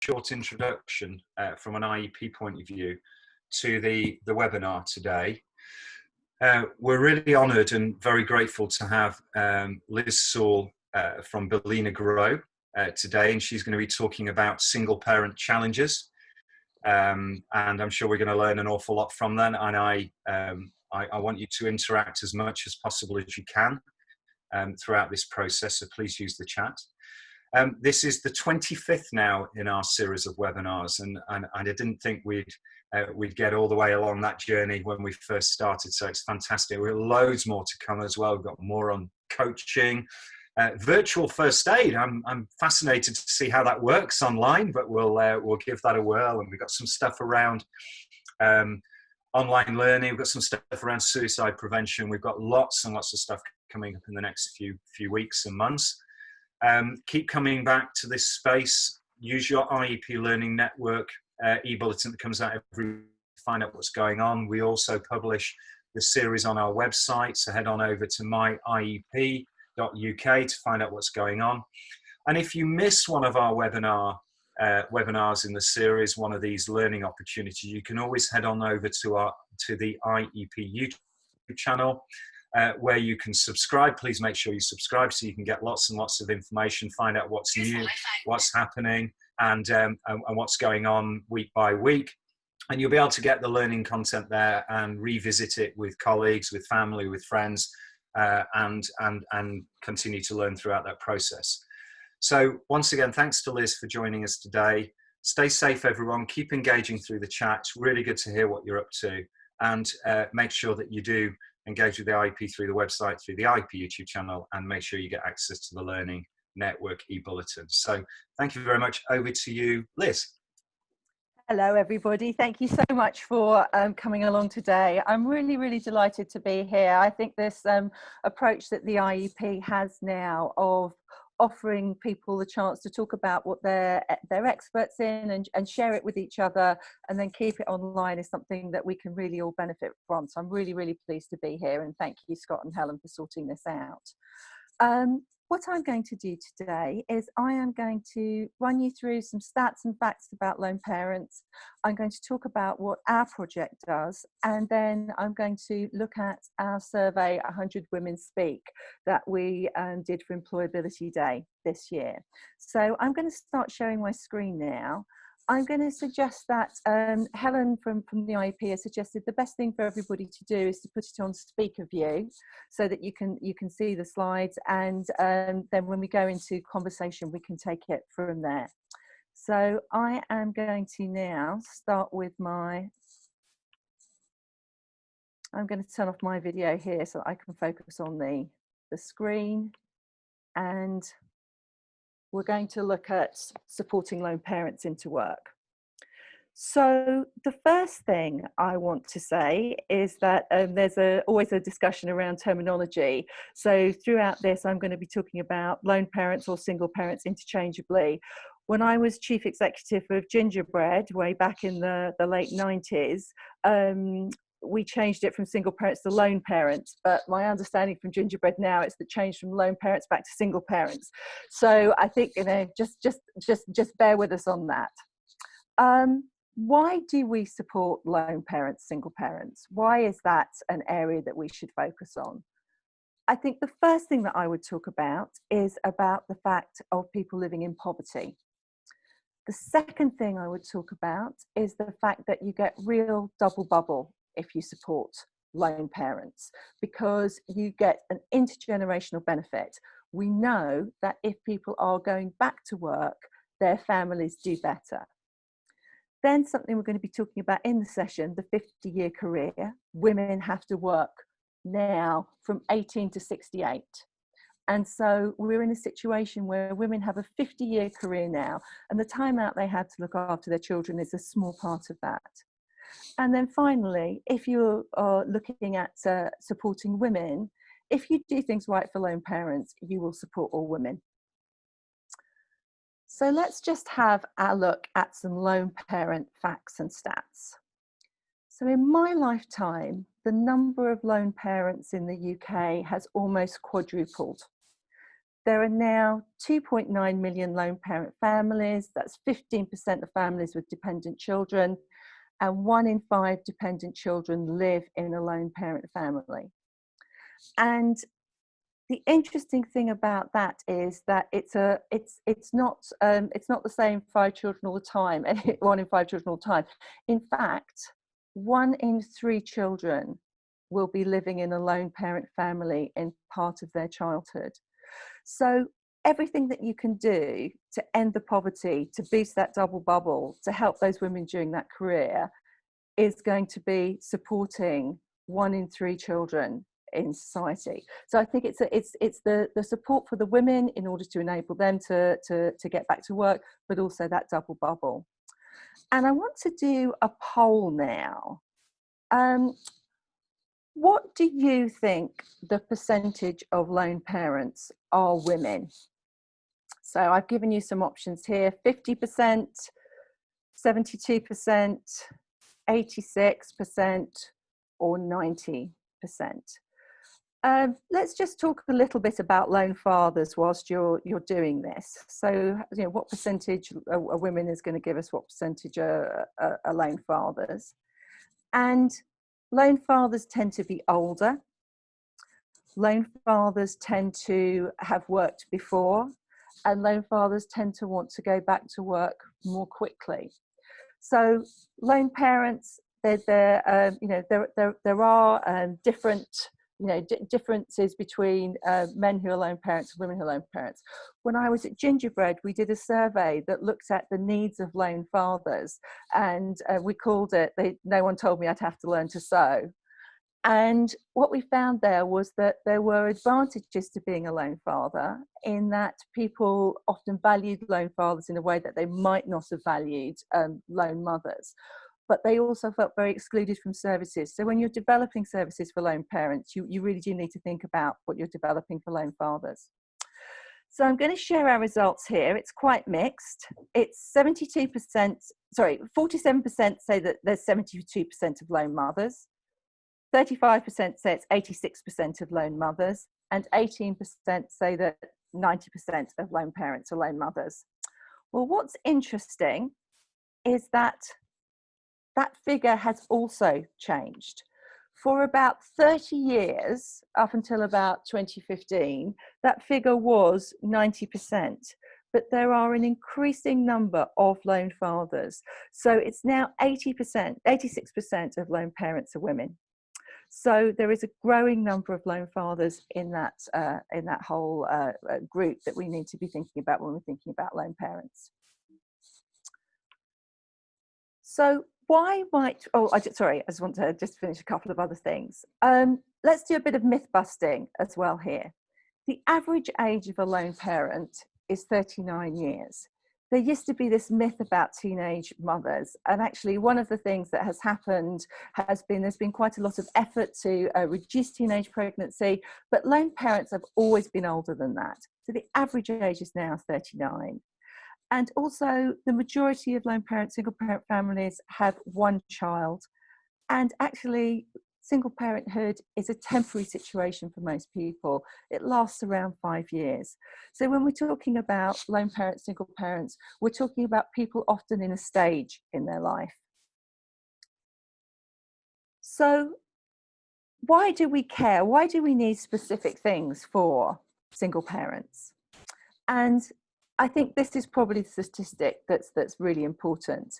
short introduction from an IEP point of view to the webinar today. We're really honoured and very grateful to have Liz Sewell from Belina GRoW today, and she's going to be talking about single parent challenges. And I'm sure we're going to learn an awful lot from that. And I want you to interact as much as possible as you can throughout this process, so please use the chat. This is the 25th now in our series of webinars, and I didn't think we'd get all the way along that journey when we first started, so it's fantastic. We've got loads more to come as well. We've got more on coaching, virtual first aid. I'm fascinated to see how that works online, but we'll give that a whirl. And we've got some stuff around online learning. We've got some stuff around suicide prevention. We've got lots and lots of stuff coming up in the next few weeks and months. Keep coming back to this space. Use your IEP Learning Network e-bulletin that comes out every week to find out what's going on. We also publish the series on our website, so head on over to myiep.uk to find out what's going on. And if you miss one of our webinars in the series, one of these learning opportunities, you can always head on over to the IEP YouTube channel, where you can subscribe. Please make sure you subscribe so you can get lots and lots of information, find out what's new, what's happening, and what's going on week by week. And you'll be able to get the learning content there and revisit it with colleagues, with family, with friends, and continue to learn throughout that process. So once again, thanks to Liz for joining us today. Stay safe, everyone. Keep engaging through the chat. It's really good to hear what you're up to, and make sure that you do engage with the IEP through the website, through the IEP YouTube channel, and make sure you get access to the Learning Network e-bulletin. So thank you very much. Over to you, Liz. Hello, everybody. Thank you so much for coming along today. I'm really, really delighted to be here. I think this approach that the IEP has now of offering people the chance to talk about what they're experts in and share it with each other and then keep it online is something that we can really all benefit from. So I'm really, really pleased to be here, and thank you, Scott and Helen, for sorting this out. What I'm going to do today is I am going to run you through some stats and facts about lone parents. I'm going to talk about what our project does, and then I'm going to look at our survey, 100 Women Speak, that we did for Employability Day this year. So I'm going to start sharing my screen now. I'm going to suggest that Helen from the IEP has suggested the best thing for everybody to do is to put it on speaker view so that you can see the slides, and then when we go into conversation we can take it from there. So I am going to now start with I'm going to turn off my video here so that I can focus on the screen, and we're going to look at supporting lone parents into work. So the first thing I want to say is that there's always a discussion around terminology. So throughout this, I'm going to be talking about lone parents or single parents interchangeably. When I was chief executive of Gingerbread way back in the late 90s, we changed it from single parents to lone parents, but my understanding from Gingerbread now it's the change from lone parents back to single parents. So I think, you know, just bear with us on that. Why do we support lone parents, single parents? Why is that an area that we should focus on? I think the first thing that I would talk about is about the fact of people living in poverty. The second thing I would talk about is the fact that you get real double bubble if you support lone parents, because you get an intergenerational benefit. We know that if people are going back to work, their families do better. Then something we're going to be talking about in the session, the 50-year career. Women have to work now from 18 to 68. And so we're in a situation where women have a 50-year career now, and the time out they had to look after their children is a small part of that. And then finally, if you are looking at supporting women, if you do things right for lone parents, you will support all women. So let's just have a look at some lone parent facts and stats. So in my lifetime, the number of lone parents in the UK has almost quadrupled. There are now 2.9 million lone parent families. That's 15% of families with dependent children, and 1 in 5 dependent children live in a lone parent family. And the interesting thing about that is that it's not the same 5 children all the time, 1 in 5 children all the time. In fact, 1 in 3 children will be living in a lone parent family in part of their childhood. So everything that you can do to end the poverty, to boost that double bubble, to help those women during that career is going to be supporting 1 in 3 children in society. So I think it's the support for the women in order to enable them to get back to work, but also that double bubble. And I want to do a poll now. What do you think the percentage of lone parents are women? So I've given you some options here: 50%, 72%, 86%, or 90%. Let's just talk a little bit about lone fathers whilst you're doing this. So, you know, what percentage a women is going to give us, what percentage are lone fathers? And lone fathers tend to be older. Lone fathers tend to have worked before, and lone fathers tend to want to go back to work more quickly. So lone parents, there are different, differences between men who are lone parents and women who are lone parents. When I was at Gingerbread, we did a survey that looked at the needs of lone fathers, and we called it, no one told me I'd have to learn to sew. And what we found there was that there were advantages to being a lone father, in that people often valued lone fathers in a way that they might not have valued lone mothers. But they also felt very excluded from services. So when you're developing services for lone parents, you really do need to think about what you're developing for lone fathers. So I'm going to share our results here. It's quite mixed. It's 47% say that there's 72% of lone mothers. 35% say it's 86% of lone mothers, and 18% say that 90% of lone parents are lone mothers. Well, what's interesting is that that figure has also changed. For about 30 years, up until about 2015, that figure was 90%. But there are an increasing number of lone fathers. So it's now 86% of lone parents are women. So there is a growing number of lone fathers in that whole group that we need to be thinking about when we're thinking about lone parents. So why might, I just want to just finish a couple of other things. Let's do a bit of myth busting as well here. The average age of a lone parent is 39 years. There used to be this myth about teenage mothers, and actually one of the things that has happened has been there's been quite a lot of effort to reduce teenage pregnancy, but lone parents have always been older than that. So the average age is now 39. And also the majority of lone parent, single parent families have 1 child, and actually single parenthood is a temporary situation for most people. It lasts around 5 years. So when we're talking about lone parents, single parents, we're talking about people often in a stage in their life. So why do we care? Why do we need specific things for single parents? And I think this is probably the statistic that's really important.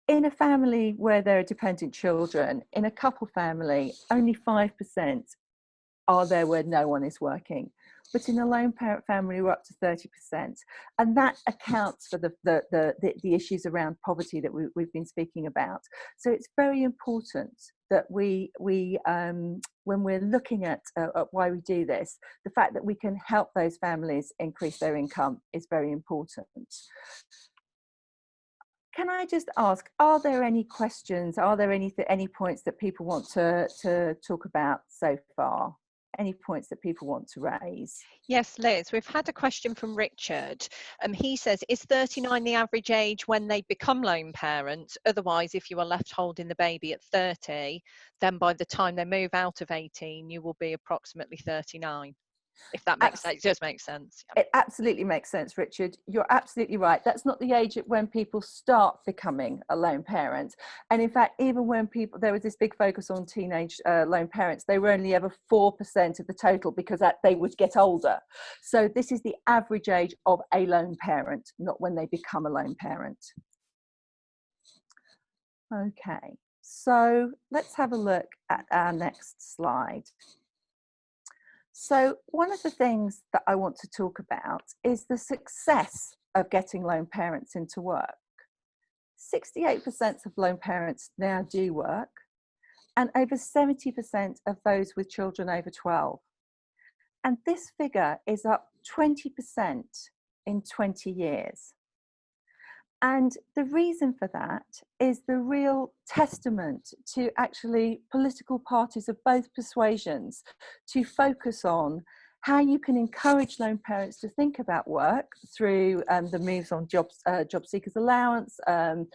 In a family where there are dependent children, in a couple family, only 5% are there where no one is working. But in a lone parent family, we're up to 30%. And that accounts for the issues around poverty that we've been speaking about. So it's very important that we when we're looking at why we do this, the fact that we can help those families increase their income is very important. Can I just ask, are there any questions? Are there any points that people want to talk about so far? Any points that people want to raise? Yes, Liz, we've had a question from Richard. He says, is 39 the average age when they become lone parents? Otherwise, if you are left holding the baby at 30, then by the time they move out of 18, you will be approximately 39. If that makes sense. It does make sense. It absolutely makes sense, Richard. You're absolutely right. That's not the age at when people start becoming a lone parent. And in fact, even when there was this big focus on teenage lone parents, they were only ever 4% of the total, because they would get older. So this is the average age of a lone parent, not when they become a lone parent. Okay, so let's have a look at our next slide. So one of the things that I want to talk about is the success of getting lone parents into work. 68% of lone parents now do work, and over 70% of those with children over 12. And this figure is up 20% in 20 years. And the reason for that is the real testament to actually political parties of both persuasions to focus on how you can encourage lone parents to think about work through the moves on job seekers allowance, and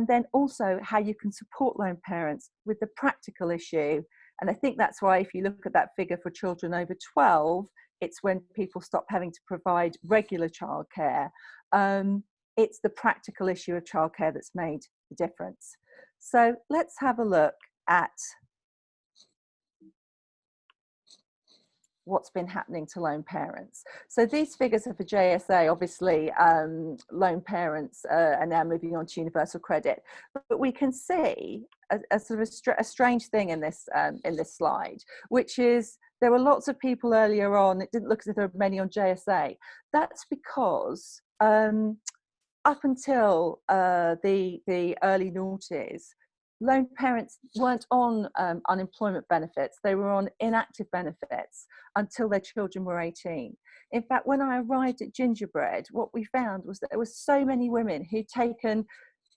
then also how you can support lone parents with the practical issue. And I think that's why, if you look at that figure for children over 12, it's when people stop having to provide regular childcare. It's the practical issue of childcare that's made the difference. So let's have a look at what's been happening to lone parents. So these figures are for JSA. Obviously, lone parents are now moving on to universal credit, but we can see a sort of a strange thing in this slide, which is there were lots of people earlier on. It didn't look as if there were many on JSA. That's because up until the early noughties, lone parents weren't on unemployment benefits. They were on inactive benefits until their children were 18. In fact, when I arrived at Gingerbread, what we found was that there were so many women who'd taken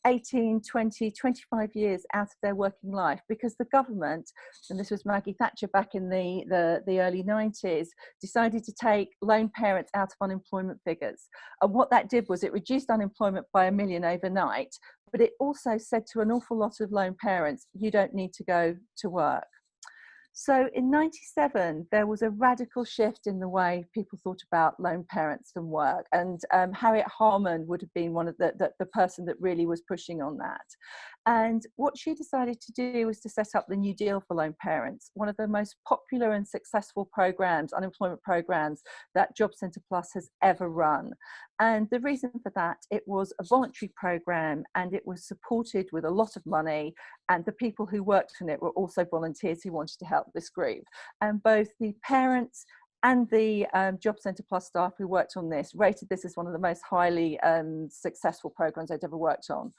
18, 20, 25 years out of their working life, because the government, and this was Maggie Thatcher back in the early 90s, decided to take lone parents out of unemployment figures. And what that did was it reduced unemployment by 1 million overnight, but it also said to an awful lot of lone parents, you don't need to go to work. So in 97, there was a radical shift in the way people thought about lone parents and work. And Harriet Harman would have been one of the person that really was pushing on that. And what she decided to do was to set up the New Deal for Lone Parents, one of the most popular and successful programs, unemployment programs, that Job Centre Plus has ever run. And the reason for that, it was a voluntary program, and it was supported with a lot of money. And the people who worked on it were also volunteers who wanted to help this group. And both the parents and the Job Centre Plus staff who worked on this rated this as one of the most highly successful programs they'd ever worked on.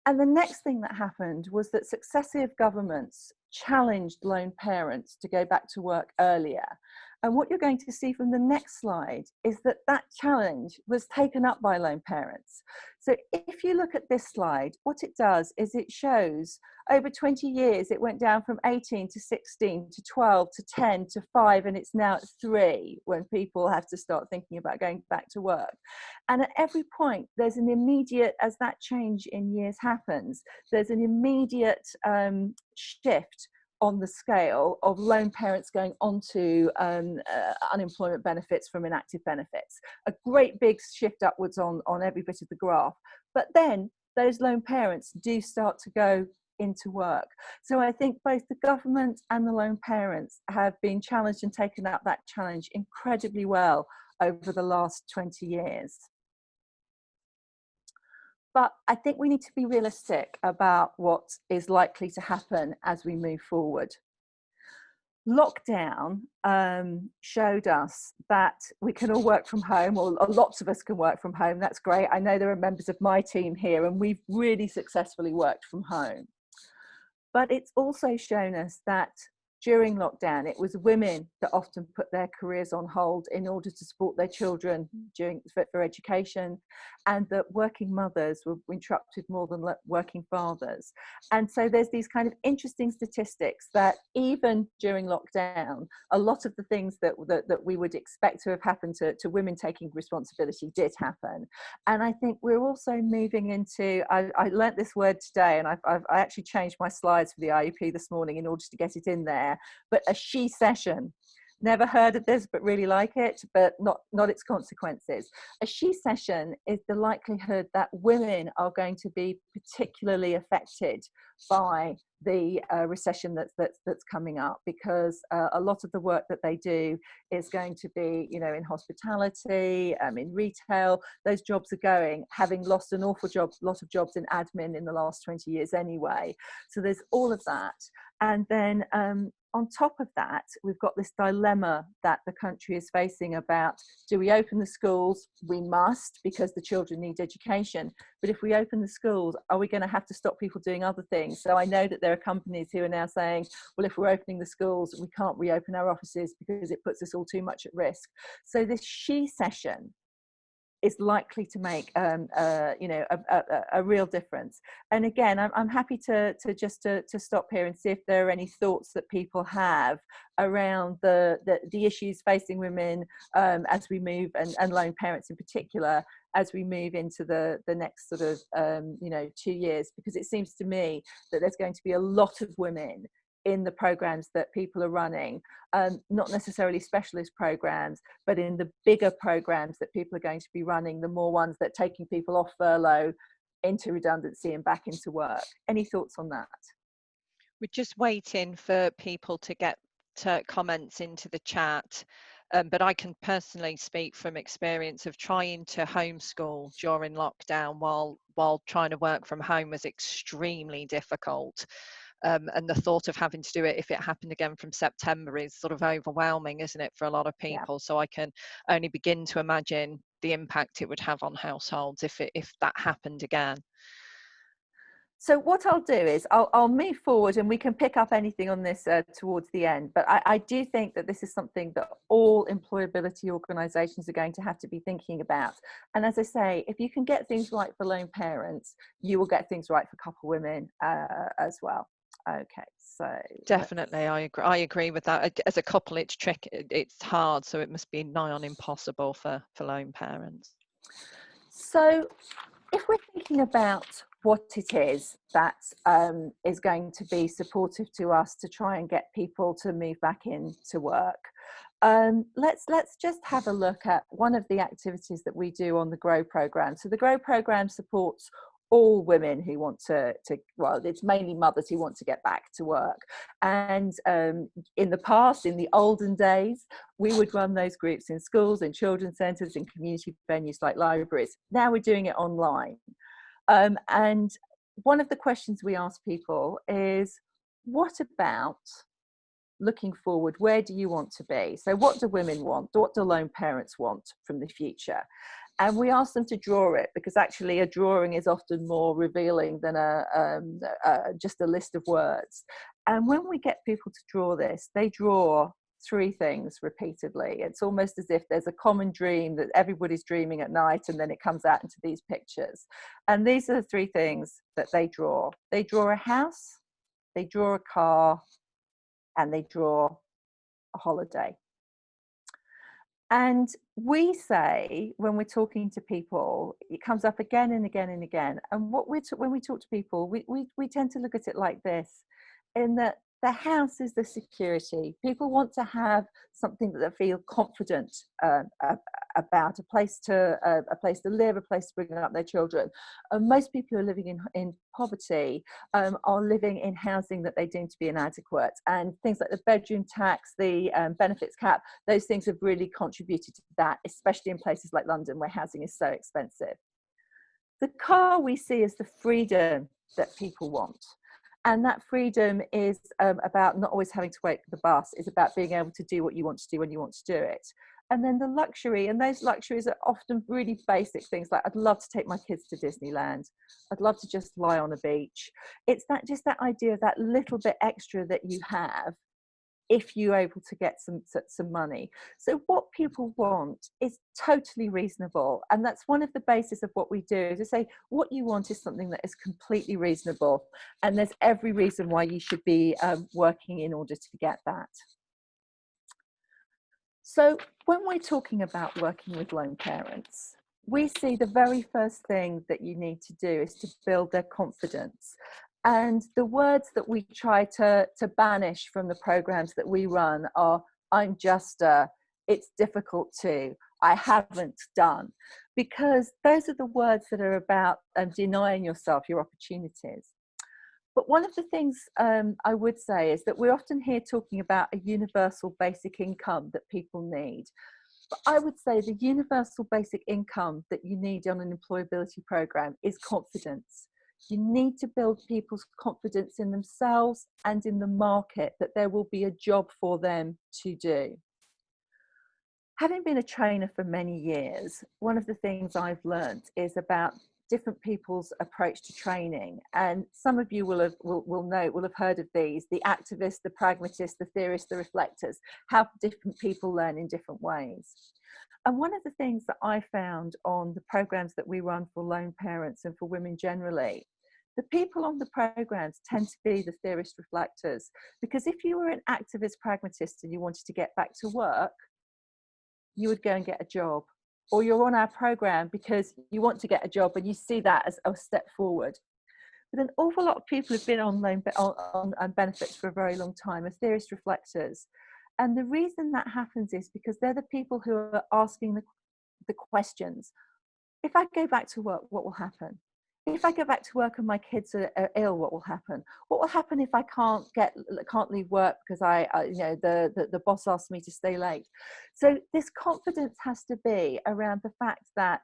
And the next thing that happened was that successive governments challenged lone parents to go back to work earlier. And what you're going to see from the next slide is that that challenge was taken up by lone parents. So if you look at this slide, what it does is it shows over 20 years, it went down from 18 to 16 to 12 to 10 to 5, and it's now at 3 when people have to start thinking about going back to work. And at every point, there's an immediate, as that change in years happens, there's an immediate shift on the scale of lone parents going onto unemployment benefits from inactive benefits. A great big shift upwards on every bit of the graph. But then those lone parents do start to go into work. So I think both the government and the lone parents have been challenged and taken up that challenge incredibly well over the last 20 years. But I think we need to be realistic about what is likely to happen as we move forward. Lockdown showed us that we can all work from home, or lots of us can work from home. That's great. I know there are members of my team here, and we've really successfully worked from home. But it's also shown us that during lockdown, it was women that often put their careers on hold in order to support their children for education, and that working mothers were interrupted more than working fathers. And so there's these kind of interesting statistics that even during lockdown, a lot of the things that we would expect to have happened to women taking responsibility did happen. And I think we're also moving into, I learnt this word today, and I actually changed my slides for the IEP this morning in order to get it in there, but a she session. never heard of this but really like it, but not its consequences. A she session is the likelihood that women are going to be particularly affected by the recession that's coming up, because a lot of the work that they do is going to be, you know, in hospitality, in retail. Those jobs are going, having lost an awful lot of jobs in admin in the last 20 years anyway. So there's all of that. And then on top of that, we've got this dilemma that the country is facing about, do we open the schools? We must, because the children need education. But if we open the schools, are we going to have to stop people doing other things? So I know that there are companies who are now saying, well, if we're opening the schools, we can't reopen our offices because it puts us all too much at risk. So this she session is likely to make you know, a real difference. And again, I'm happy to stop here and see if there are any thoughts that people have around the issues facing women as we move, and lone parents in particular, as we move into the next sort of you know, 2 years, because it seems to me that there's going to be a lot of women in the programs that people are running, not necessarily specialist programs, but in the bigger programs that people are going to be running, the more ones that are taking people off furlough into redundancy and back into work. Any thoughts on that? We're just waiting for people to get comments into the chat. But I can personally speak from experience of trying to homeschool during lockdown while trying to work from home was extremely difficult. And the thought of having to do it if it happened again from September is sort of overwhelming, isn't it, for a lot of people? Yeah. So I can only begin to imagine the impact it would have on households if that happened again. So what I'll do is I'll move forward, and we can pick up anything on this towards the end. But I do think that this is something that all employability organisations are going to have to be thinking about. And as I say, if you can get things right for lone parents, you will get things right for couple women as well. Okay, so definitely, I agree with that. As a couple, it's it's hard, so it must be nigh on impossible for lone parents. So if we're thinking about what it is that is going to be supportive to us to try and get people to move back into work, let's just have a look at one of the activities that we do on the GRoW program. So the GRoW program supports all women who want to well, it's mainly mothers who want to get back to work. And in the past, in the olden days, we would run those groups in schools, in children's centres, in community venues like libraries. Now we're doing it online. And one of the questions we ask people is, what about looking forward? Where do you want to be? So what do women want? What do lone parents want from the future? And we ask them to draw it, because actually a drawing is often more revealing than just a list of words. And when we get people to draw this, they draw 3 things repeatedly. It's almost as if there's a common dream that everybody's dreaming at night, and then it comes out into these pictures. And these are the 3 things that they draw. They draw a house, they draw a car, and they draw a holiday. And we say, when we're talking to people, it comes up again and again and again. And when we talk to people, we tend to look at it like this, in that the house is the security. People want to have something that they feel confident about, a place to live, a place to bring up their children. Most people who are living in poverty are living in housing that they deem to be inadequate, and things like the bedroom tax, the benefits cap, those things have really contributed to that, especially in places like London where housing is so expensive. The car we see as the freedom that people want. And that freedom is about not always having to wait for the bus. It's about being able to do what you want to do when you want to do it. And then the luxury, and those luxuries are often really basic things like, I'd love to take my kids to Disneyland. I'd love to just lie on a beach. It's just that idea of that little bit extra that you have if you're able to get some money. So what people want is totally reasonable. And that's one of the bases of what we do, to say what you want is something that is completely reasonable. And there's every reason why you should be working in order to get that. So when we're talking about working with lone parents, we see the very first thing that you need to do is to build their confidence. And the words that we try to banish from the programs that we run are I'm just a, it's difficult to, I haven't done, because those are the words that are about denying yourself your opportunities. But one of the things I would say is that we're often here talking about a universal basic income that people need. But I would say the universal basic income that you need on an employability program is confidence. You need to build people's confidence in themselves and in the market that there will be a job for them to do. Having been a trainer for many years, one of the things I've learned is about different people's approach to training. And some of you will have heard of these: the activists, the pragmatists, the theorists, the reflectors, how different people learn in different ways. And one of the things that I found on the programs that we run for lone parents and for women generally, the people on the programs tend to be the theorist reflectors, because if you were an activist pragmatist and you wanted to get back to work, you would go and get a job, or you're on our program because you want to get a job and you see that as a step forward. But an awful lot of people have been on benefits for a very long time as theorist reflectors. And the reason that happens is because they're the people who are asking the questions. If I go back to work, what will happen? If I go back to work and my kids are ill, what will happen? What will happen if I can't leave work because the boss asked me to stay late? So this confidence has to be around the fact that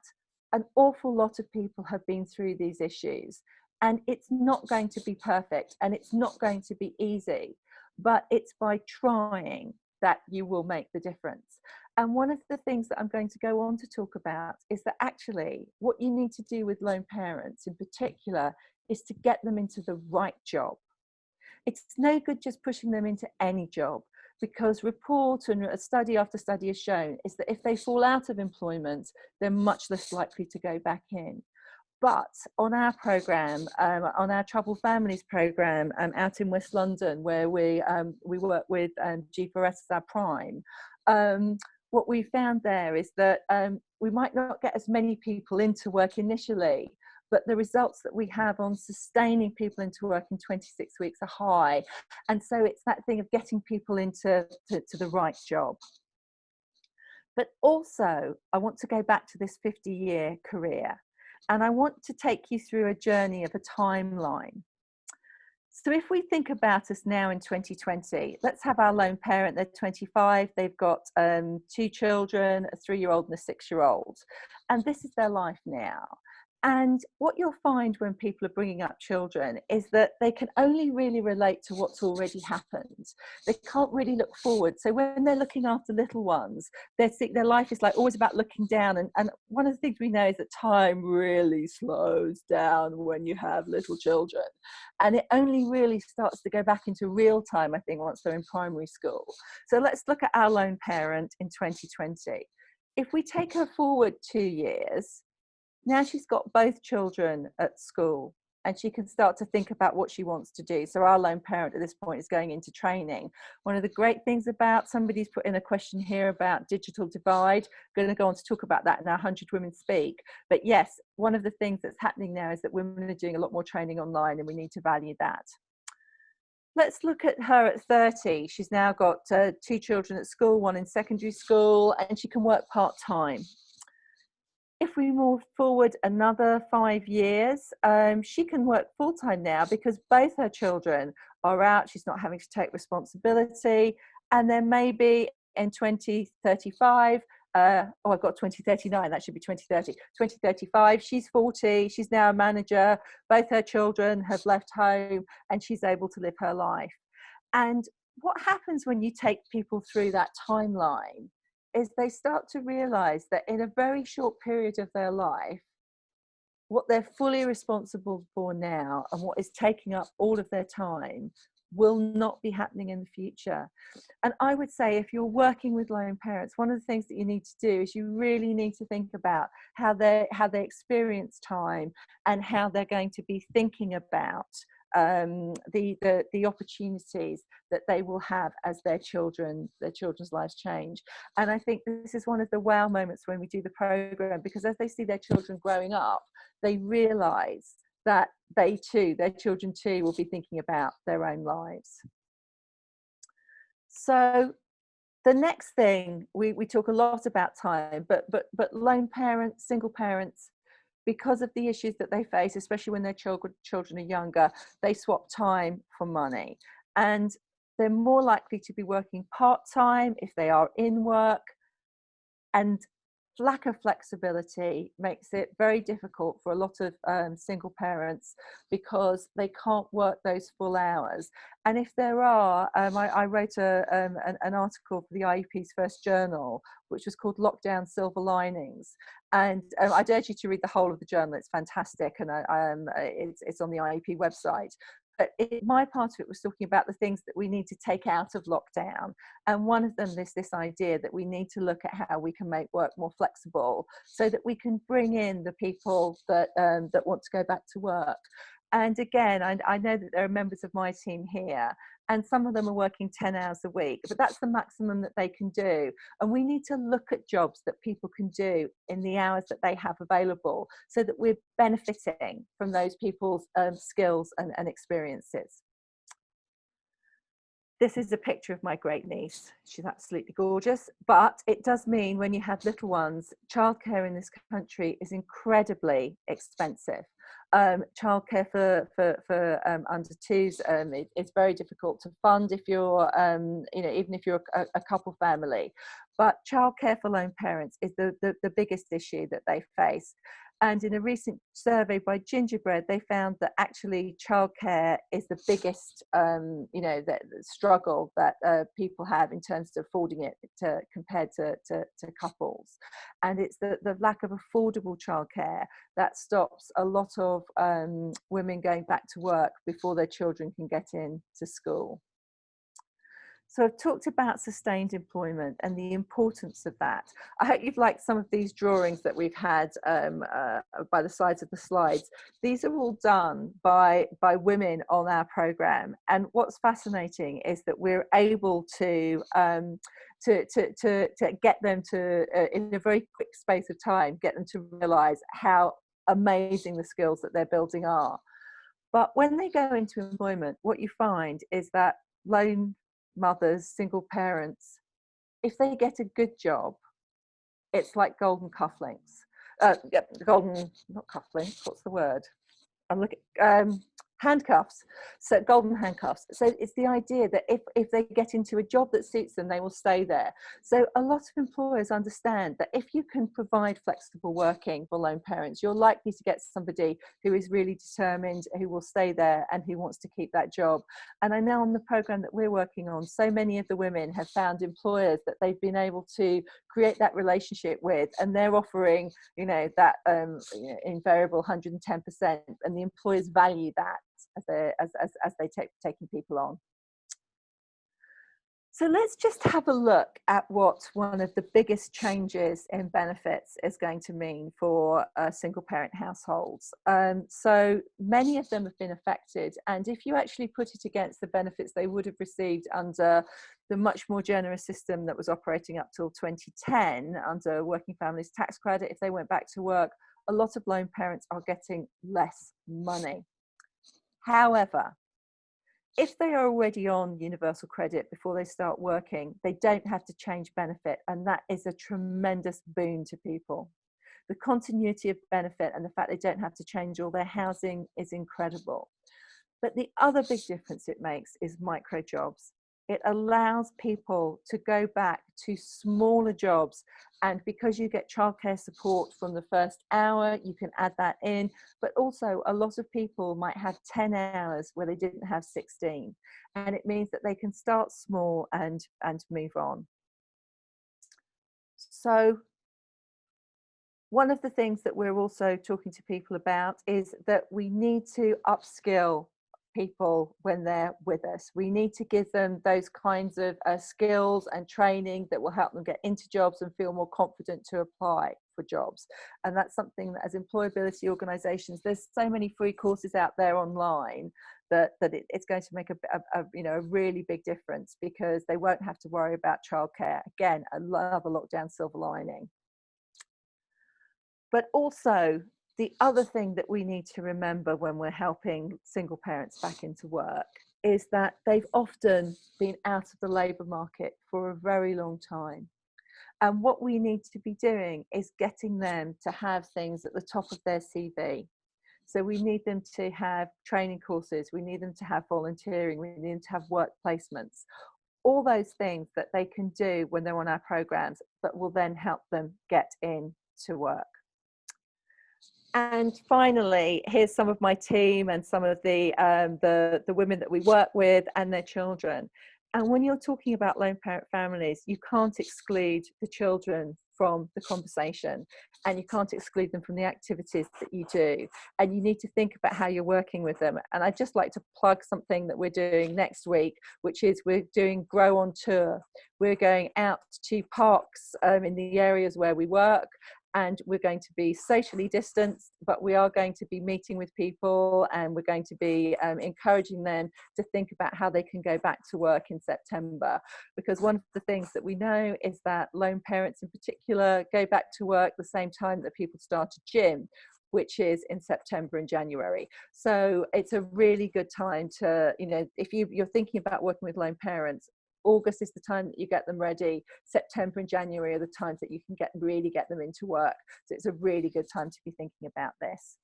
an awful lot of people have been through these issues, and it's not going to be perfect and it's not going to be easy, but it's by trying that you will make the difference. And one of the things that I'm going to go on to talk about is that actually what you need to do with lone parents in particular is to get them into the right job. It's no good just pushing them into any job, because report and study after study has shown is that if they fall out of employment, they're much less likely to go back in. But on our program, on our Troubled Families program out in West London, where we work with G4S as our prime, what we found there is that we might not get as many people into work initially, but the results that we have on sustaining people into work in 26 weeks are high. And so it's that thing of getting people into to the right job. But also, I want to go back to this 50-year career. And I want to take you through a journey of a timeline. So if we think about us now in 2020, let's have our lone parent. They're 25, they've got 2 children, a 3-year-old and a 6-year-old. And this is their life now. And what you'll find when people are bringing up children is that they can only really relate to what's already happened. They can't really look forward. So when they're looking after little ones, their life is like always about looking down. And one of the things we know is that time really slows down when you have little children. And it only really starts to go back into real time, I think, once they're in primary school. So let's look at our lone parent in 2020. If we take her forward 2 years, now she's got both children at school and she can start to think about what she wants to do. So our lone parent at this point is going into training. One of the great things about, somebody's put in a question here about digital divide. I'm going to go on to talk about that in our 100 Women Speak. But yes, one of the things that's happening now is that women are doing a lot more training online, and we need to value that. Let's look at her at 30. She's now got 2 children at school, 1 in secondary school, and she can work part-time. If we move forward another 5 years, she can work full-time now because both her children are out. She's not having to take responsibility. And then maybe in 2035, I've got 2039, that should be 2030. 2035, she's 40, she's now a manager. Both her children have left home and she's able to live her life. And what happens when you take people through that timeline is they start to realize that in a very short period of their life, what they're fully responsible for now and what is taking up all of their time will not be happening in the future. And I would say if you're working with lone parents, one of the things that you need to do is you really need to think about how they experience time and how they're going to be thinking about the opportunities that they will have as their children's lives change. And I think this is one of the wow moments when we do the program, because as they see their children growing up, they realize that they too, their children too, will be thinking about their own lives. So The next thing, we talk a lot about time, but lone parents, single parents, because of the issues that they face, especially when their children are younger, they swap time for money. And they're more likely to be working part-time if they are in work. And lack of flexibility makes it very difficult for a lot of single parents because they can't work those full hours. And if there are, I wrote an article for the IEP's first journal, which was called Lockdown Silver Linings. And I'd urge you to read the whole of the journal. It's fantastic, and it's on the IEP website. But my part of it was talking about the things that we need to take out of lockdown. And one of them is this idea that we need to look at how we can make work more flexible so that we can bring in the people that want to go back to work. And again, I know that there are members of my team here, and some of them are working 10 hours a week, but that's the maximum that they can do. And we need to look at jobs that people can do in the hours that they have available so that we're benefiting from those people's skills and experiences. This is a picture of my great niece. She's absolutely gorgeous, but it does mean when you have little ones, childcare in this country is incredibly expensive. Childcare for under twos is very difficult to fund if you're, even if you're a couple family. But childcare for lone parents is the biggest issue that they face. And in a recent survey by Gingerbread, they found that actually childcare is the biggest, the struggle that people have in terms of affording it compared to couples. And it's the lack of affordable childcare that stops a lot of women going back to work before their children can get into school. So I've talked about sustained employment and the importance of that. I hope you've liked some of these drawings that we've had by the sides of the slides. These are all done by women on our programme. And what's fascinating is that we're able to get them to, in a very quick space of time, get them to realise how amazing the skills that they're building are. But when they go into employment, what you find is that lone mothers, single parents, if they get a good job, it's like golden cufflinks. Not cufflinks, what's the word? I'm looking, handcuffs. So golden handcuffs. So it's the idea that if they get into a job that suits them, they will stay there. So a lot of employers understand that if you can provide flexible working for lone parents, you're likely to get somebody who is really determined, who will stay there and who wants to keep that job. And I know on the program that we're working on, so many of the women have found employers that they've been able to create that relationship with, and they're offering, that invariable 110%, and the employers value that as they taking people on. So let's just have a look at what one of the biggest changes in benefits is going to mean for single parent households. So many of them have been affected, and if you actually put it against the benefits they would have received under the much more generous system that was operating up till 2010 under Working Families Tax Credit, if they went back to work, a lot of lone parents are getting less money. However, if they are already on universal credit before they start working, they don't have to change benefit, and that is a tremendous boon to people. The continuity of benefit and the fact they don't have to change all their housing is incredible. But the other big difference it makes is micro jobs. It allows people to go back to smaller jobs, and because you get childcare support from the first hour, you can add that in. But also a lot of people might have 10 hours where they didn't have 16, and it means that they can start small and move on. So one of the things that we're also talking to people about is that we need to upskill people when they're with us. We need to give them those kinds of skills and training that will help them get into jobs and feel more confident to apply for jobs. And that's something that as employability organisations, there's so many free courses out there online that it's going to make a really big difference, because they won't have to worry about childcare. Again, another lockdown silver lining. But also, the other thing that we need to remember when we're helping single parents back into work is that they've often been out of the labour market for a very long time. And what we need to be doing is getting them to have things at the top of their CV. So we need them to have training courses, we need them to have volunteering, we need them to have work placements, all those things that they can do when they're on our programs that will then help them get into work. And finally, here's some of my team and some of the women that we work with and their children. And when you're talking about lone parent families, you can't exclude the children from the conversation, and you can't exclude them from the activities that you do. And you need to think about how you're working with them. And I'd just like to plug something that we're doing next week, which is we're doing GRoW on tour. We're going out to parks in the areas where we work, and we're going to be socially distanced, but we are going to be meeting with people, and we're going to be encouraging them to think about how they can go back to work in September. Because one of the things that we know is that lone parents in particular go back to work the same time that people start a gym, which is in September and January. So it's a really good time to, you know, if you're thinking about working with lone parents, August is the time that you get them ready. September and January are the times that you can really get them into work. So it's a really good time to be thinking about this.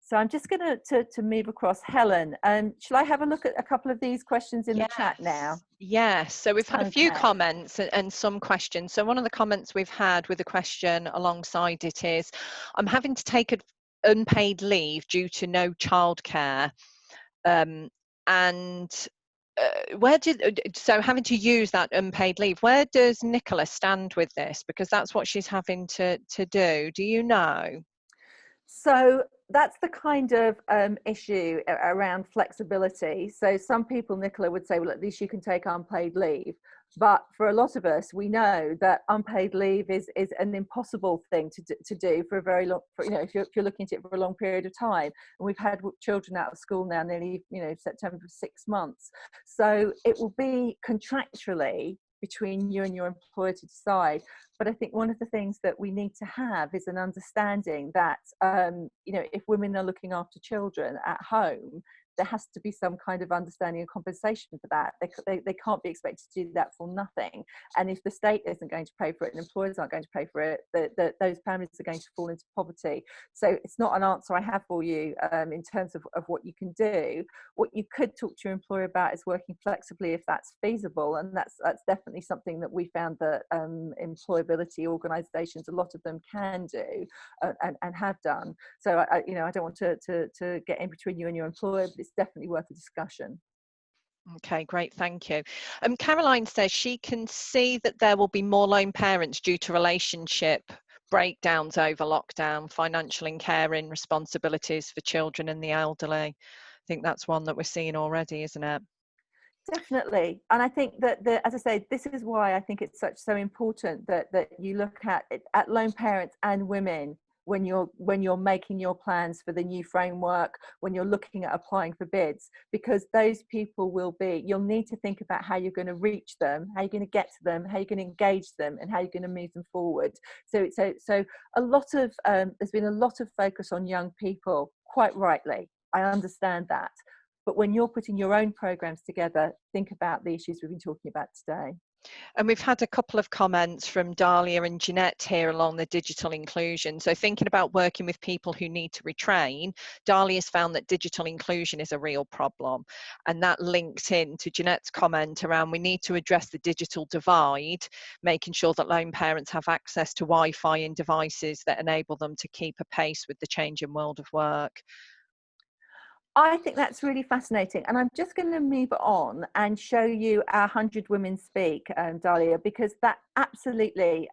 So I'm just going to move across. Helen, shall I have a look at a couple of these questions in the chat now? Yes, so we've had a few comments and some questions. So one of the comments we've had with a question alongside it is, I'm having to take an unpaid leave due to no childcare. So having to use that unpaid leave, where does Nicola stand with this? Because that's what she's having to do. Do you know? So that's the kind of issue around flexibility. So some people, Nicola, would say, well, at least you can take unpaid leave. But for a lot of us, we know that unpaid leave is an impossible thing to do for a very long, you know, if you're looking at it for a long period of time. And we've had children out of school now nearly, you know, September for 6 months. So it will be contractually between you and your employer to decide. But I think one of the things that we need to have is an understanding that, you know, if women are looking after children at home, there has to be some kind of understanding and compensation for that. They can't be expected to do that for nothing. And if the state isn't going to pay for it and employers aren't going to pay for it, those families are going to fall into poverty. So it's not an answer I have for you in terms of what you can do. What you could talk to your employer about is working flexibly if that's feasible. And that's definitely something that we found that employability organisations, a lot of them can do and have done. So you know, I don't want to get in between you and your employer, but it's definitely worth a discussion. Okay, great, thank you. Caroline says she can see that there will be more lone parents due to relationship breakdowns over lockdown, financial and caring responsibilities for children and the elderly. I think that's one that we're seeing already, isn't it? Definitely. And I think that, as I say, this is why I think it's so important that you look at lone parents and women when you're making your plans for the new framework, when you're looking at applying for bids, because those people you'll need to think about how you're going to reach them, how you're going to get to them, how you're going to engage them, and how you're going to move them forward. So a lot of there's been a lot of focus on young people, quite rightly. I understand that. But when you're putting your own programs together, think about the issues we've been talking about today. And we've had a couple of comments from Dahlia and Jeanette here along the digital inclusion. So thinking about working with people who need to retrain, Dahlia's found that digital inclusion is a real problem. And that links in to Jeanette's comment around we need to address the digital divide, making sure that lone parents have access to Wi-Fi and devices that enable them to keep a pace with the changing world of work. I think that's really fascinating. And I'm just going to move on and show you our 100 Women Speak, Dahlia, because that absolutely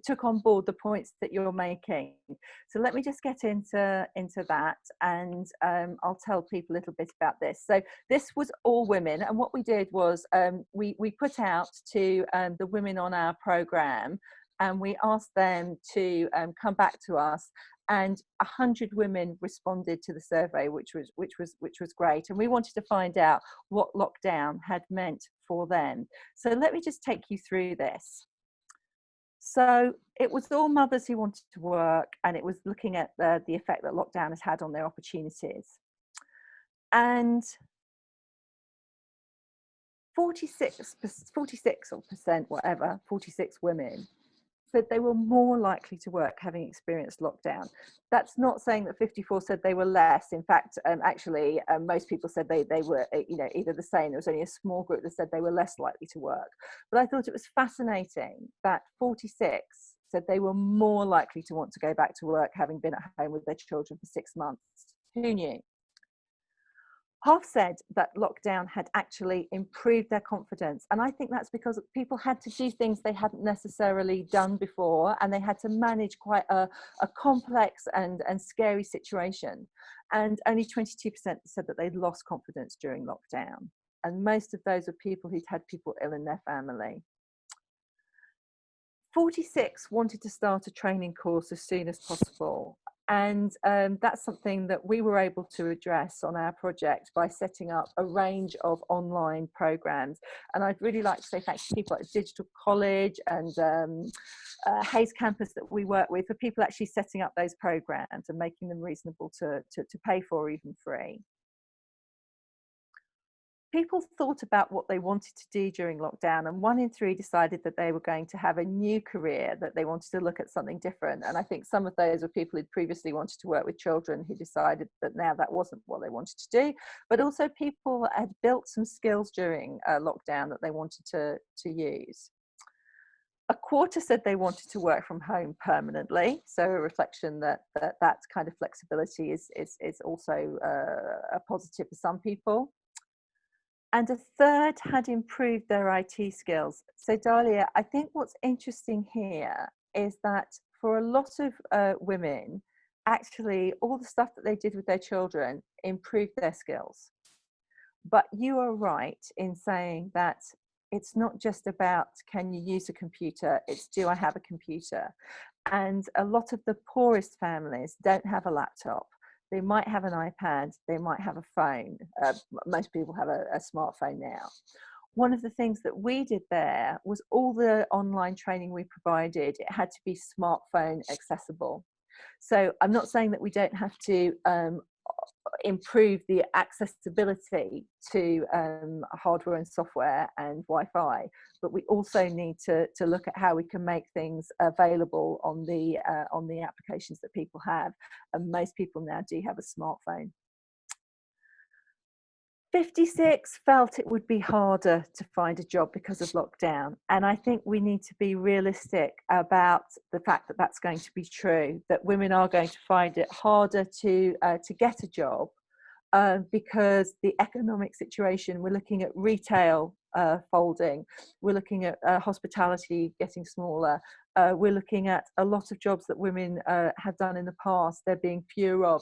took on board the points that you're making. So let me just get into that, and I'll tell people a little bit about this. So this was all women. And what we did was we put out to the women on our programme, and we asked them to come back to us. And 100 women responded to the survey, which was great. And we wanted to find out what lockdown had meant for them. So let me just take you through this. So it was all mothers who wanted to work, and it was looking at the effect that lockdown has had on their opportunities. And 46% whatever, 46 women said they were more likely to work having experienced lockdown. That's not saying that 54 said they were less. In fact, actually, most people said they were, either the same. There was only a small group that said they were less likely to work. But I thought it was fascinating that 46 said they were more likely to want to go back to work having been at home with their children for 6 months. Who knew? Half said that lockdown had actually improved their confidence. And I think that's because people had to do things they hadn't necessarily done before, and they had to manage quite a complex and scary situation. And only 22% said that they'd lost confidence during lockdown. And most of those were people who'd had people ill in their family. 46 wanted to start a training course as soon as possible. And that's something that we were able to address on our project by setting up a range of online programs. And I'd really like to say thanks to people like Digital College and Hayes Campus that we work with, for people actually setting up those programs and making them reasonable to pay for, or even free. People thought about what they wanted to do during lockdown, and 1 in 3 decided that they were going to have a new career, that they wanted to look at something different. And I think some of those were people who'd previously wanted to work with children who decided that now that wasn't what they wanted to do, but also people had built some skills during lockdown that they wanted to use. A quarter said they wanted to work from home permanently, so a reflection that kind of flexibility is also a positive for some people. And a third had improved their IT skills. So Dahlia, I think what's interesting here is that for a lot of women, actually all the stuff that they did with their children improved their skills. But you are right in saying that it's not just about can you use a computer, it's do I have a computer? And a lot of the poorest families don't have a laptop. They might have an iPad, they might have a phone. Most people have a smartphone now. One of the things that we did there was all the online training we provided, it had to be smartphone accessible. So I'm not saying that we don't have to improve the accessibility to hardware and software and Wi-Fi, but we also need to look at how we can make things available on the applications that people have, and most people now do have a smartphone. 56 felt it would be harder to find a job because of lockdown, and I think we need to be realistic about the fact that that's going to be true, that women are going to find it harder to get a job because the economic situation, we're looking at retail folding, we're looking at hospitality getting smaller, we're looking at a lot of jobs that women have done in the past, there being fewer of.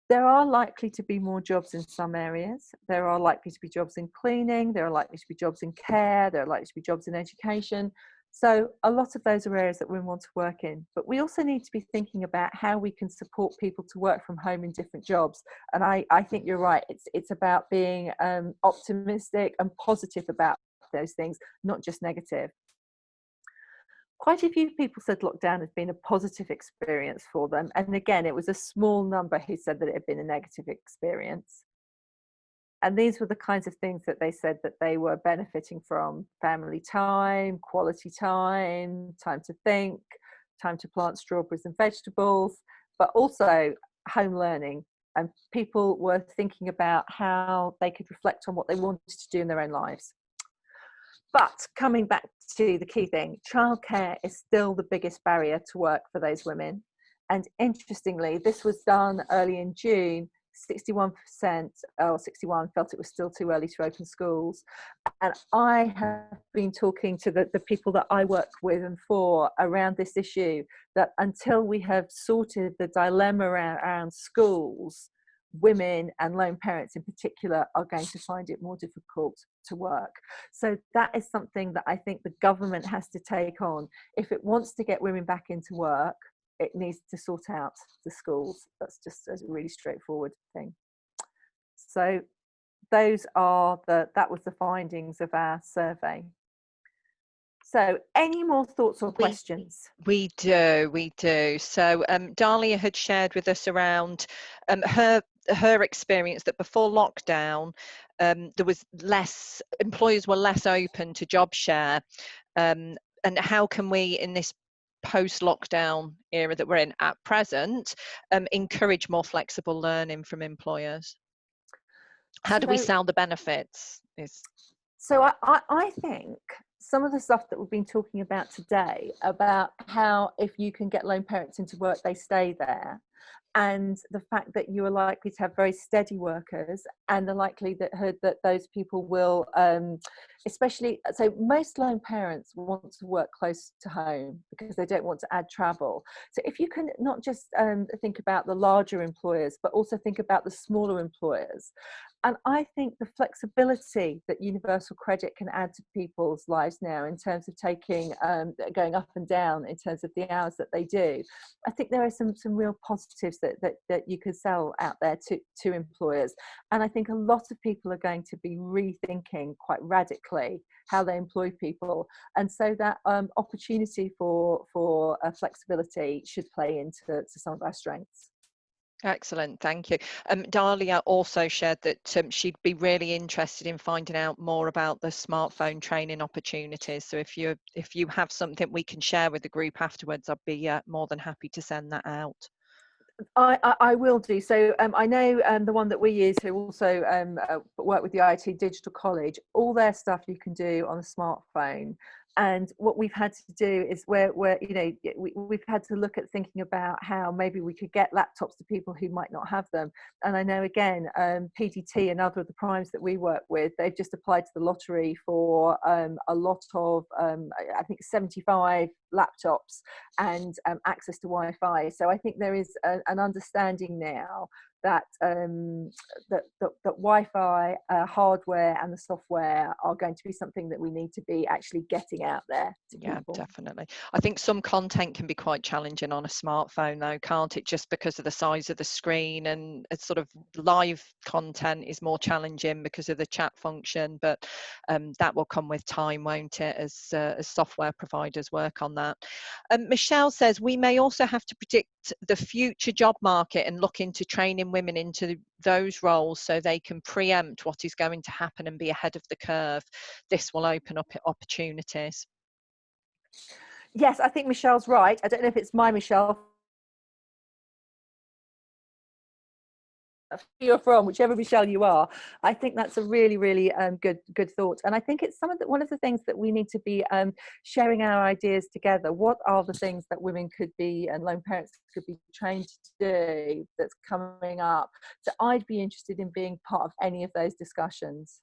There are likely to be more jobs in some areas. There are likely to be jobs in cleaning. There are likely to be jobs in care. There are likely to be jobs in education. So a lot of those are areas that we want to work in. But we also need to be thinking about how we can support people to work from home in different jobs. And I think you're right. It's about being optimistic and positive about those things, not just negative. Quite a few people said lockdown has been a positive experience for them. And again, it was a small number who said that it had been a negative experience. And these were the kinds of things that they said that they were benefiting from: family time, quality time, time to think, time to plant strawberries and vegetables, but also home learning. And people were thinking about how they could reflect on what they wanted to do in their own lives. But coming back to the key thing, childcare is still the biggest barrier to work for those women. And interestingly, this was done early in June. 61% or 61 felt it was still too early to open schools. And I have been talking to the people that I work with and for around this issue, that until we have sorted the dilemma around schools, women and lone parents in particular are going to find it more difficult to work. So that is something that I think the government has to take on. If it wants to get women back into work, it needs to sort out the schools. That's just a really straightforward thing. So those are that was the findings of our survey. So any more thoughts or questions? We do. So Dahlia had shared with us around her her experience that before lockdown, there was employers were less open to job share. And how can we, in this post-lockdown era that we're in at present, encourage more flexible learning from employers? How do we sell the benefits? So I think some of the stuff that we've been talking about today, about how if you can get lone parents into work, they stay there, and the fact that you are likely to have very steady workers, and the likelihood that those people will, especially, so most lone parents want to work close to home because they don't want to add travel. So if you can not just think about the larger employers, but also think about the smaller employers. And I think the flexibility that universal credit can add to people's lives now, in terms of taking, going up and down in terms of the hours that they do, I think there are some real positives that you could sell out there to employers. And I think a lot of people are going to be rethinking quite radically how they employ people. And so that opportunity for flexibility should play into some of our strengths. Excellent, thank you. Dahlia also shared that she'd be really interested in finding out more about the smartphone training opportunities. So if you have something we can share with the group afterwards, I'd be more than happy to send that out. I will do. So I know the one that we use, who also work with the IET Digital College, all their stuff you can do on a smartphone. And what we've had to do is we've had to look at thinking about how maybe we could get laptops to people who might not have them. And I know, again, PDT and other of the primes that we work with, they've just applied to the lottery for a lot of, I think 75 laptops and access to Wi-Fi. So I think there is an understanding now that that Wi-Fi hardware and the software are going to be something that we need to be actually getting out there to people. Definitely. I think some content can be quite challenging on a smartphone though, can't it? Just because of the size of the screen, and it's sort of live content is more challenging because of the chat function, but that will come with time, won't it, as software providers work on that. Michelle says we may also have to predict the future job market and look into training women into those roles so they can preempt what is going to happen and be ahead of the curve. This will open up opportunities. Yes, I think Michelle's right. I don't know if it's my Michelle, you're from, whichever Michelle you are. I think that's a really, really good thought. And I think it's one of the things that we need to be sharing our ideas together. What are the things that women could be, and lone parents could be trained to do, that's coming up? So I'd be interested in being part of any of those discussions.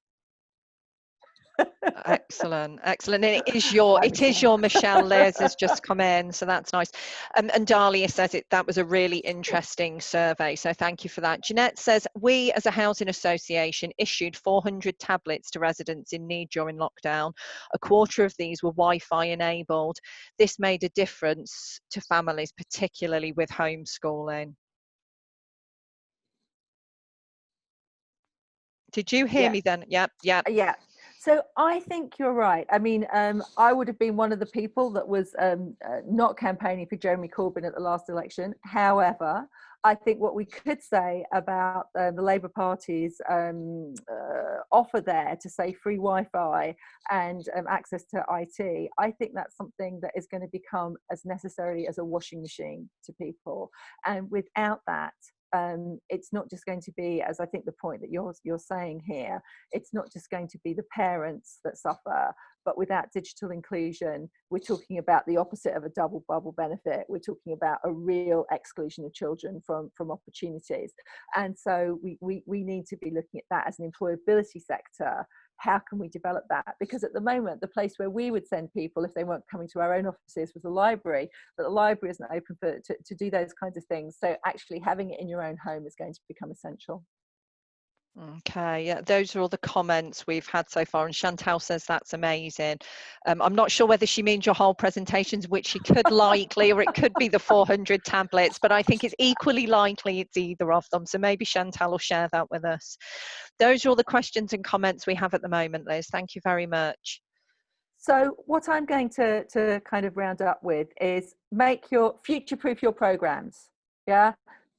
Excellent. And it is your Michelle. Liz has just come in, so that's nice. And Dahlia says that was a really interesting survey, so thank you for that. Jeanette says we as a housing association issued 400 tablets to residents in need during lockdown. A quarter of these were Wi-Fi enabled. This made a difference to families, particularly with homeschooling. Did you hear me then? Yeah. So I think you're right. I mean, I would have been one of the people that was not campaigning for Jeremy Corbyn at the last election. However, I think what we could say about the Labour Party's offer there to say free Wi-Fi and access to IT, I think that's something that is going to become as necessary as a washing machine to people. And without that, it's not just going to be, as I think the point that you're saying here, it's not just going to be the parents that suffer, but without digital inclusion, we're talking about the opposite of a double bubble benefit. We're talking about a real exclusion of children from opportunities. And so we need to be looking at that as an employability sector. How can we develop that? Because at the moment, the place where we would send people if they weren't coming to our own offices was the library, but the library isn't open to do those kinds of things. So actually having it in your own home is going to become essential. Okay, yeah, those are all the comments we've had so far, and Chantal says that's amazing. I'm not sure whether she means your whole presentations, which she could likely, or it could be the 400 tablets, but I think it's equally likely it's either of them. So maybe Chantal will share that with us. Those are all the questions and comments we have at the moment, Liz. Thank you very much. So what I'm going to kind of round up with is future-proof your programs. Yeah,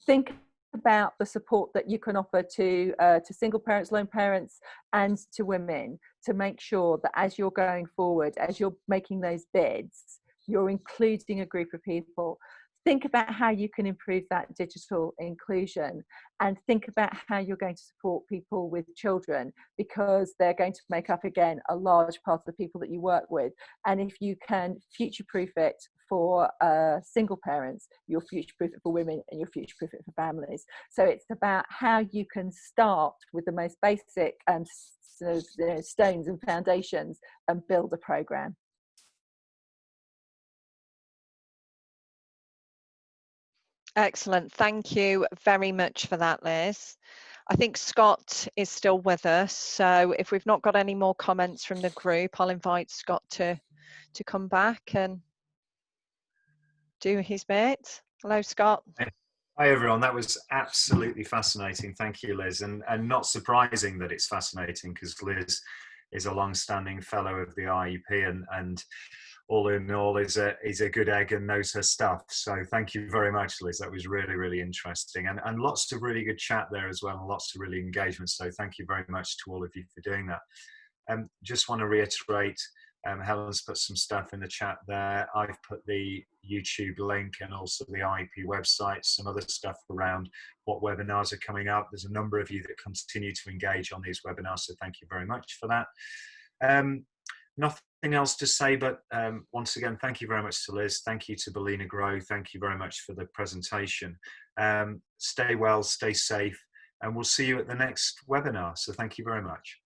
think about the support that you can offer to single parents, lone parents, and to women, to make sure that as you're going forward, as you're making those bids, you're including a group of people. Think about how you can improve that digital inclusion, and think about how you're going to support people with children, because they're going to make up, again, a large part of the people that you work with. And if you can future-proof it for single parents, you'll future-proof it for women, and you'll future-proof it for families. So it's about how you can start with the most basic stones and foundations and build a programme. Excellent. Thank you very much for that, Liz. I think Scott is still with us. So if we've not got any more comments from the group, I'll invite Scott to come back and do his bit. Hello, Scott. Hi, everyone. That was absolutely fascinating. Thank you, Liz. And not surprising that it's fascinating, because Liz is a long-standing fellow of the IEP, and all in all is a good egg and knows her stuff. So thank you very much, Liz. That was really, really interesting, and lots of really good chat there as well, and lots of really engagement. So thank you very much to all of you for doing that. Just want to reiterate, Helen's put some stuff in the chat there. I've put the YouTube link and also the IEP website, some other stuff around what webinars are coming up. There's a number of you that continue to engage on these webinars, so thank you very much for that. Nothing else to say, but once again, thank you very much to Liz. Thank you to Belina GRoW. Thank you very much for the presentation. Stay well, stay safe, and we'll see you at the next webinar. So thank you very much.